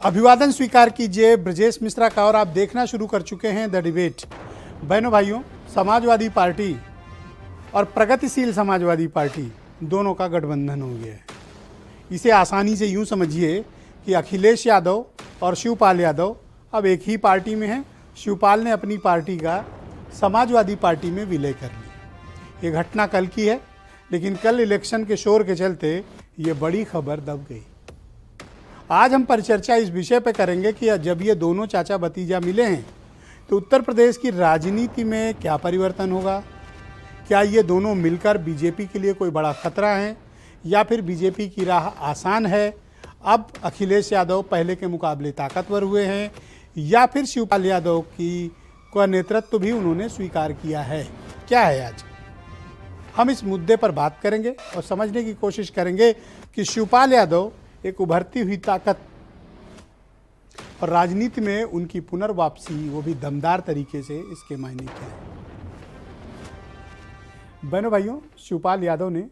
अभिवादन स्वीकार कीजिए ब्रजेश मिश्रा का। और आप देखना शुरू कर चुके हैं द डिबेट। बहनों भाइयों, समाजवादी पार्टी और प्रगतिशील समाजवादी पार्टी दोनों का गठबंधन हो गया है। इसे आसानी से यूं समझिए कि अखिलेश यादव और शिवपाल यादव अब एक ही पार्टी में हैं। शिवपाल ने अपनी पार्टी का समाजवादी पार्टी में विलय कर लिया। ये घटना कल की है, लेकिन कल इलेक्शन के शोर के चलते ये बड़ी खबर दब गई। आज हम परिचर्चा इस विषय पर करेंगे कि जब ये दोनों चाचा भतीजा मिले हैं तो उत्तर प्रदेश की राजनीति में क्या परिवर्तन होगा। क्या ये दोनों मिलकर बीजेपी के लिए कोई बड़ा खतरा है या फिर बीजेपी की राह आसान है। अब अखिलेश यादव पहले के मुकाबले ताकतवर हुए हैं या फिर शिवपाल यादव का नेतृत्व भी उन्होंने स्वीकार किया है। क्या है आज हम इस मुद्दे पर बात करेंगे और समझने की कोशिश करेंगे कि शिवपाल यादव एक उभरती हुई ताकत और राजनीति में उनकी पुनर्वापसी, वो भी दमदार तरीके से, इसके मायने क्या है। बहनों भाइयों, शिवपाल यादव ने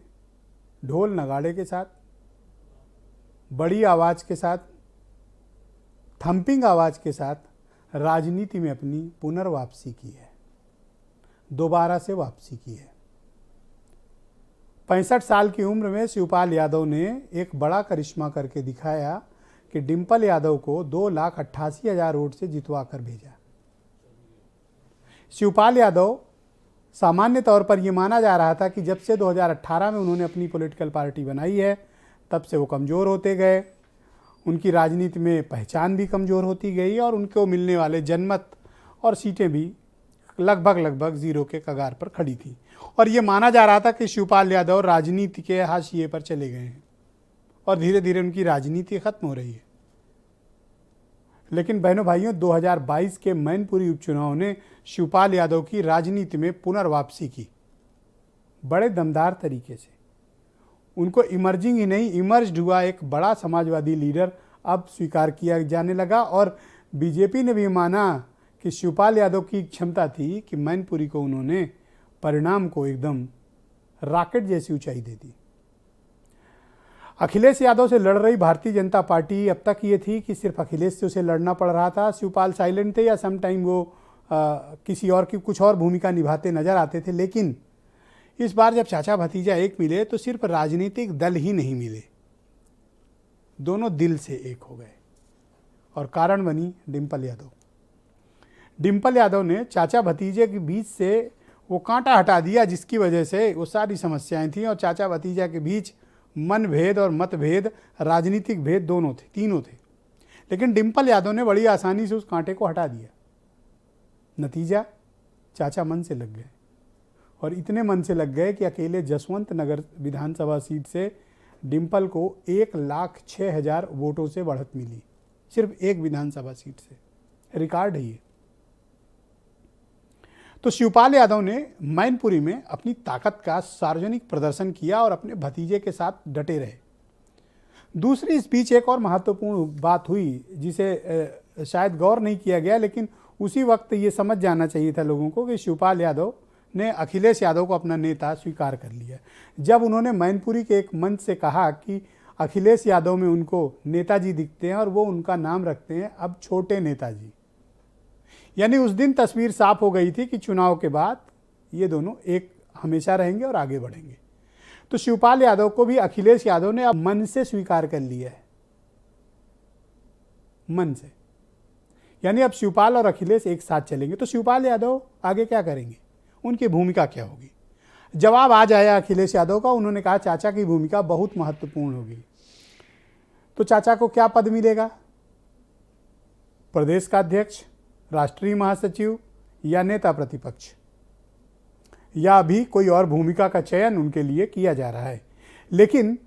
ढोल नगाड़े के साथ, बड़ी आवाज़ के साथ, थंपिंग आवाज़ के साथ राजनीति में अपनी पुनर्वापसी की है, दोबारा से वापसी की है। 65 साल की उम्र में शिवपाल यादव ने एक बड़ा करिश्मा करके दिखाया कि डिंपल यादव को 2,88,000 वोट से जितवा कर भेजा। शिवपाल यादव सामान्य तौर पर यह माना जा रहा था कि जब से 2018 में उन्होंने अपनी पॉलिटिकल पार्टी बनाई है तब से वो कमज़ोर होते गए। उनकी राजनीति में पहचान भी कमज़ोर होती गई और उनको मिलने वाले जनमत और सीटें भी लगभग ज़ीरो के कगार पर खड़ी थी। और ये माना जा रहा था कि शिवपाल यादव राजनीति के हाशिए पर चले गए हैं और धीरे धीरे उनकी राजनीति खत्म हो रही है। लेकिन बहनों भाइयों, 2022 के मैनपुरी उपचुनाव ने शिवपाल यादव की राजनीति में पुनर्वापसी की बड़े दमदार तरीके से। उनको इमर्जिंग ही नहीं, इमर्ज्ड हुआ एक बड़ा समाजवादी लीडर अब स्वीकार किया जाने लगा। और बीजेपी ने भी माना कि शिवपाल यादव की क्षमता थी कि मैनपुरी को उन्होंने परिणाम को एकदम रॉकेट जैसी ऊंचाई दे दी। अखिलेश यादव से लड़ रही भारतीय जनता पार्टी अब तक ये थी कि सिर्फ अखिलेश से उसे लड़ना पड़ रहा था। शिवपाल साइलेंट थे या समटाइम वो किसी और की कुछ और भूमिका निभाते नजर आते थे। लेकिन इस बार जब चाचा भतीजा एक मिले तो सिर्फ राजनीतिक दल ही नहीं मिले, दोनों दिल से एक हो गए और कारण बनी डिंपल यादव। डिंपल यादव ने चाचा भतीजे के बीच से वो कांटा हटा दिया जिसकी वजह से वो सारी समस्याएं थीं। और चाचा भतीजा के बीच मनभेद और मतभेद, राजनीतिक भेद दोनों थे, तीनों थे। लेकिन डिंपल यादव ने बड़ी आसानी से उस कांटे को हटा दिया। नतीजा, चाचा मन से लग गए और इतने मन से लग गए कि अकेले जसवंत नगर विधानसभा सीट से डिंपल को 1,06,000 वोटों से बढ़त मिली, सिर्फ एक विधानसभा सीट से। रिकॉर्ड है ये। तो शिवपाल यादव ने मैनपुरी में अपनी ताकत का सार्वजनिक प्रदर्शन किया और अपने भतीजे के साथ डटे रहे। दूसरी, इस बीच एक और महत्वपूर्ण बात हुई जिसे शायद गौर नहीं किया गया, लेकिन उसी वक्त ये समझ जाना चाहिए था लोगों को कि शिवपाल यादव ने अखिलेश यादव को अपना नेता स्वीकार कर लिया। जब उन्होंने मैनपुरी के एक मंच से कहा कि अखिलेश यादव में उनको नेताजी दिखते हैं और वो उनका नाम रखते हैं अब छोटे नेताजी, यानी उस दिन तस्वीर साफ हो गई थी कि चुनाव के बाद ये दोनों एक हमेशा रहेंगे और आगे बढ़ेंगे। तो शिवपाल यादव को भी अखिलेश यादव ने अब मन से स्वीकार कर लिया है, मन से। यानी अब शिवपाल और अखिलेश एक साथ चलेंगे। तो शिवपाल यादव आगे क्या करेंगे, उनकी भूमिका क्या होगी। जवाब आ जाया अखिलेश यादव का। उन्होंने कहा चाचा की भूमिका बहुत महत्वपूर्ण होगी। तो चाचा को क्या पद मिलेगा, प्रदेश का अध्यक्ष, राष्ट्रीय महासचिव या नेता प्रतिपक्ष, या अभी कोई और भूमिका का चयन उनके लिए किया जा रहा है। लेकिन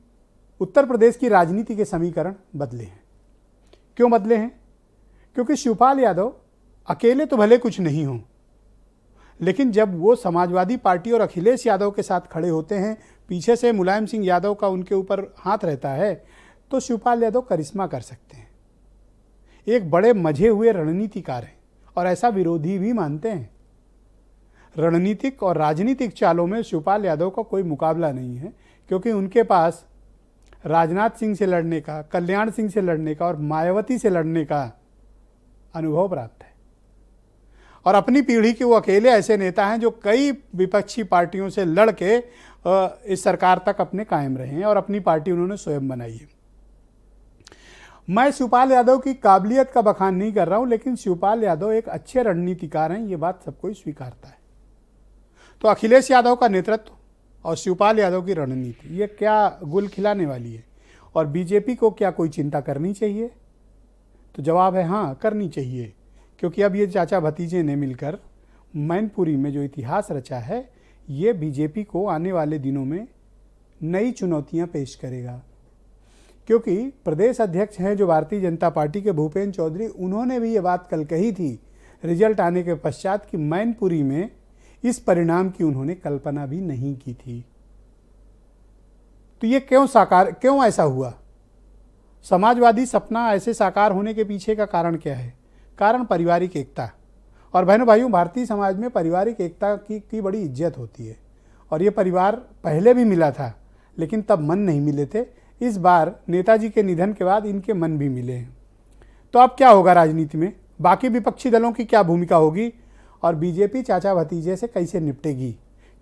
उत्तर प्रदेश की राजनीति के समीकरण बदले हैं। क्यों बदले हैं? क्योंकि शिवपाल यादव अकेले तो भले कुछ नहीं हों, लेकिन जब वो समाजवादी पार्टी और अखिलेश यादव के साथ खड़े होते हैं, पीछे से मुलायम सिंह यादव का उनके ऊपर हाथ रहता है, तो शिवपाल यादव करिश्मा कर सकते हैं। एक बड़े मझे हुए रणनीतिकार हैं और ऐसा विरोधी भी मानते हैं। रणनीतिक और राजनीतिक चालों में शिवपाल यादव का कोई मुकाबला नहीं है, क्योंकि उनके पास राजनाथ सिंह से लड़ने का, कल्याण सिंह से लड़ने का और मायावती से लड़ने का अनुभव प्राप्त है। और अपनी पीढ़ी के वो अकेले ऐसे नेता हैं जो कई विपक्षी पार्टियों से लड़ के इस सरकार तक अपने कायम रहे हैं और अपनी पार्टी उन्होंने स्वयं बनाई है। मैं शिवपाल यादव की काबिलियत का बखान नहीं कर रहा हूं, लेकिन शिवपाल यादव एक अच्छे रणनीतिकार हैं, ये बात सब कोई स्वीकारता है। तो अखिलेश यादव का नेतृत्व और शिवपाल यादव की रणनीति, ये क्या गुल खिलाने वाली है? और बीजेपी को क्या कोई चिंता करनी चाहिए? तो जवाब है हाँ, करनी चाहिए, क्योंकि अब ये चाचा भतीजे ने मिलकर मैनपुरी में जो इतिहास रचा है, ये बीजेपी को आने वाले दिनों में नई चुनौतियां पेश करेगा। क्योंकि प्रदेश अध्यक्ष हैं जो भारतीय जनता पार्टी के भूपेंद्र चौधरी, उन्होंने भी ये बात कल कही थी रिजल्ट आने के पश्चात कि मैनपुरी में इस परिणाम की उन्होंने कल्पना भी नहीं की थी। तो ये क्यों ऐसा हुआ? समाजवादी सपना ऐसे साकार होने के पीछे का कारण क्या है? कारण पारिवारिक एकता। और बहनों भाइयों, भारतीय समाज में पारिवारिक एकता की बड़ी इज्जत होती है और ये परिवार पहले भी मिला था, लेकिन तब मन नहीं मिले थे। इस बार नेताजी के निधन के बाद इनके मन भी मिले हैं। तो अब क्या होगा राजनीति में? बाकी विपक्षी दलों की क्या भूमिका होगी और बीजेपी चाचा भतीजे से कैसे निपटेगी?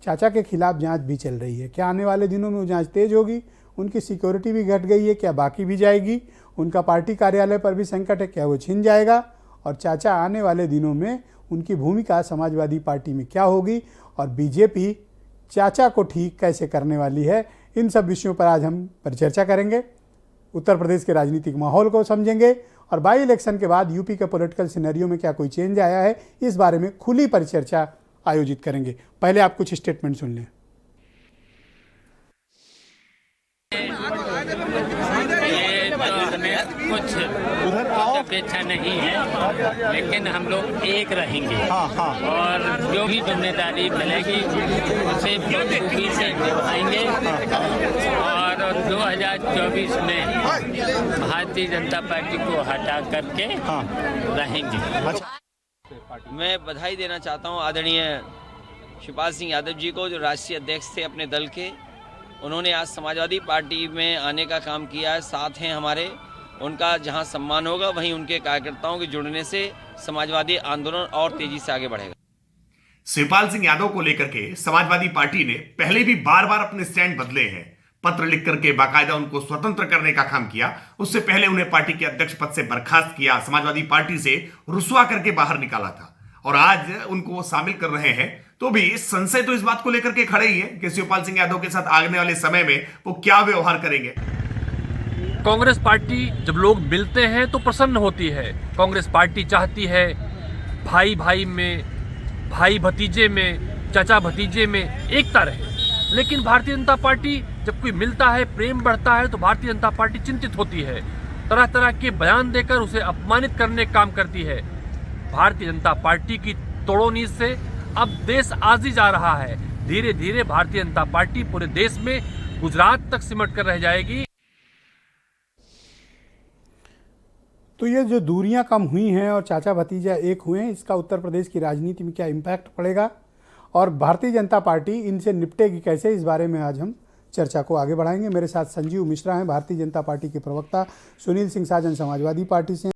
चाचा के खिलाफ जांच भी चल रही है। क्या आने वाले दिनों में वो जांच तेज होगी? उनकी सिक्योरिटी भी घट गई है, क्या बाकी भी जाएगी? उनका पार्टी कार्यालय पर भी संकट है, क्या वो छिन जाएगा? और चाचा आने वाले दिनों में उनकी भूमिका समाजवादी पार्टी में क्या होगी और बीजेपी चाचा को ठीक कैसे करने वाली है? इन सब विषयों पर आज हम परिचर्चा करेंगे। उत्तर प्रदेश के राजनीतिक माहौल को समझेंगे और बाई इलेक्शन के बाद यूपी के पॉलिटिकल सिनेरियो में क्या कोई चेंज आया है, इस बारे में खुली परिचर्चा आयोजित करेंगे। पहले आप कुछ स्टेटमेंट सुन लें। कुछ अपेक्षा नहीं है, लेकिन हम लोग एक रहेंगे। और जो भी जिम्मेदारी मिलेगी उसे बखूबी से निभाएंगे और 2024 में भारतीय जनता पार्टी को हटा करके रहेंगे। मैं बधाई देना चाहता हूं आदरणीय शिवपाल सिंह यादव जी को, जो राष्ट्रीय अध्यक्ष थे अपने दल के। उन्होंने आज समाजवादी पार्टी में आने का काम किया है, साथ हैं हमारे। उनका जहां सम्मान होगा वहीं उनके कार्यकर्ताओं के जुड़ने से समाजवादी आंदोलन और तेजी से आगे बढ़ेगा। शिवपाल सिंह यादव को लेकर के समाजवादी पार्टी ने पहले भी बार बार अपने स्टैंड बदले हैं। पत्र लिख करके बाकायदा उनको स्वतंत्र करने का काम किया। उससे पहले उन्हें पार्टी के अध्यक्ष पद से बर्खास्त किया, समाजवादी पार्टी से रुसवा करके बाहर निकाला था और आज उनको वो शामिल कर रहे हैं। तो भी संशय तो इस बात को लेकर के खड़े ही है कि शिवपाल सिंह यादव के साथ आने वाले समय में वो क्या व्यवहार करेंगे। कांग्रेस पार्टी जब लोग मिलते हैं तो प्रसन्न होती है। कांग्रेस पार्टी चाहती है भाई भाई में, भाई भतीजे में, चाचा भतीजे में एकता रहे। लेकिन भारतीय जनता पार्टी जब कोई मिलता है, प्रेम बढ़ता है, तो भारतीय जनता पार्टी चिंतित होती है। तरह तरह के बयान देकर उसे अपमानित करने का काम करती है। भारतीय जनता पार्टी की तोड़ोनीज से अब देश आगे जा रहा है। धीरे धीरे भारतीय जनता पार्टी पूरे देश में गुजरात तक सिमट कर रह जाएगी। तो ये जो दूरियां कम हुई हैं और चाचा भतीजा एक हुए हैं, इसका उत्तर प्रदेश की राजनीति में क्या इम्पैक्ट पड़ेगा और भारतीय जनता पार्टी इनसे निपटेगी कैसे, इस बारे में आज हम चर्चा को आगे बढ़ाएंगे। मेरे साथ संजीव मिश्रा हैं, भारतीय जनता पार्टी के प्रवक्ता, सुनील सिंह साजन समाजवादी पार्टी से।